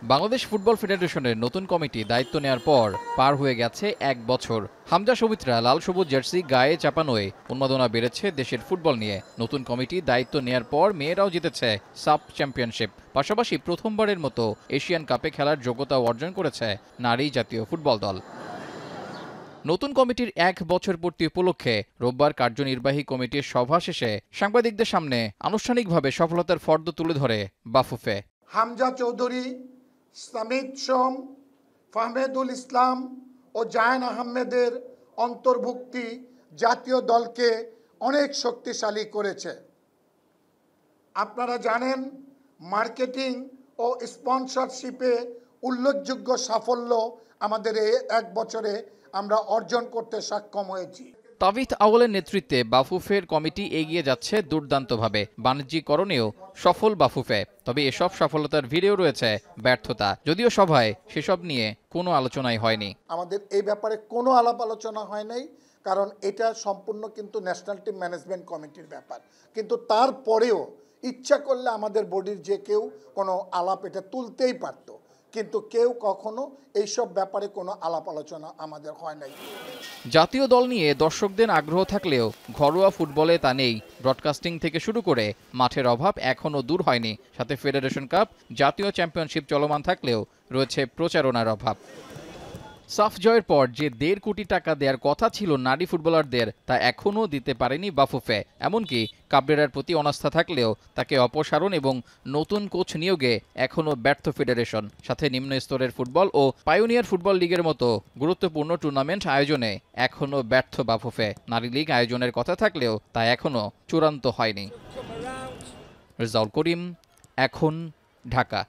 Bangladesh football ফেডারেশনের নতুন committee দায়িত্ব নেয়ার পর পার হয়ে গেছে ১ বছর। হামজা সৌমিত্রা লাল সবুজ জার্সি গায়ে চাপানোয় উন্মাদনা বেড়েছে দেশের ফুটবল নিয়ে। নতুন কমিটি দায়িত্ব নেয়ার পর মেয়েরাও জিতেছে সাব চ্যাম্পিয়নশিপ, পাশাপাশি প্রথমবারের মতো এশিয়ান কাপে খেলার যোগ্যতা অর্জন করেছে নারী জাতীয় ফুটবল দল। নতুন কমিটির ১ বছর পূর্তি উপলক্ষে রোববার কার্যনির্বাহী কমিটির সভা শেষে সাংবাদিকদের সামনে আনুষ্ঠানিকভাবে সফলতার ফর্দ তুলে ধরে বাফুফে। হামজা চৌধুরী, সামিদ সোম, ফাহমেদুল ইসলাম ও জাহান আহমেদের অন্তর্ভুক্তি জাতীয় দলকে অনেক শক্তিশালী করেছে। আপনারা জানেন, মার্কেটিং ও স্পন্সরশিপে উল্লেখযোগ্য সাফল্য আমাদের এই ১ বছরে আমরা অর্জন করতে সক্ষম হয়েছি। তাবিথ আউয়ালের নেতৃত্বে বাফুফের কমিটি এগিয়ে যাচ্ছে দুর্দান্তভাবে। বাণিজ্যিকরণেও সফল বাফুফে, তবে এসব সফলতার ভিড়েও রয়েছে ব্যর্থতা। যদিও সভায় সেসব নিয়ে কোনো আলোচনাই হয়নি। আমাদের এই ব্যাপারে কোনো আলাপ আলোচনা হয় নাই, কারণ এটা সম্পূর্ণ কিন্তু ন্যাশনাল টিম ম্যানেজমেন্ট কমিটির ব্যাপার। কিন্তু তারপরেও ইচ্ছা করলে আমাদের বডির যে কেউ কোনো আলাপ এটা তুলতেই পারতো, কিন্তু কেউ কখনো এইসব ব্যাপারে কোনো আলাপ আলোচনা আমাদের হয় নাই। জাতীয় দল নিয়ে দর্শকদের আগ্রহ থাকলেও ঘরোয়া ফুটবলে তা নেই। ব্রডকাস্টিং থেকে শুরু করে মাঠের অভাব এখনও দূর হয়নি। সাথে ফেডারেশন কাপ, জাতীয় চ্যাম্পিয়নশিপ চলমান থাকলেও রয়েছে প্রচারণার অভাব। সাফ জয়ের পর যে ১.৫ কোটি টাকা দেওয়ার কথা ছিল নারী ফুটবলারদের, তা এখনও দিতে পারেনি বাফুফে। এমনকি কাবরেরার প্রতি অনাস্থা থাকলেও তাকে অপসারণ এবং নতুন কোচ নিয়োগে এখনও ব্যর্থ ফেডারেশন। সাথে নিম্ন স্তরের ফুটবল ও পাইওনিয়ার ফুটবল লিগের মতো গুরুত্বপূর্ণ টুর্নামেন্ট আয়োজনে এখনও ব্যর্থ বাফুফে। নারী লীগ আয়োজনের কথা থাকলেও তা এখনও চূড়ান্ত হয়নি। রেজাউল করিম, এখন, ঢাকা।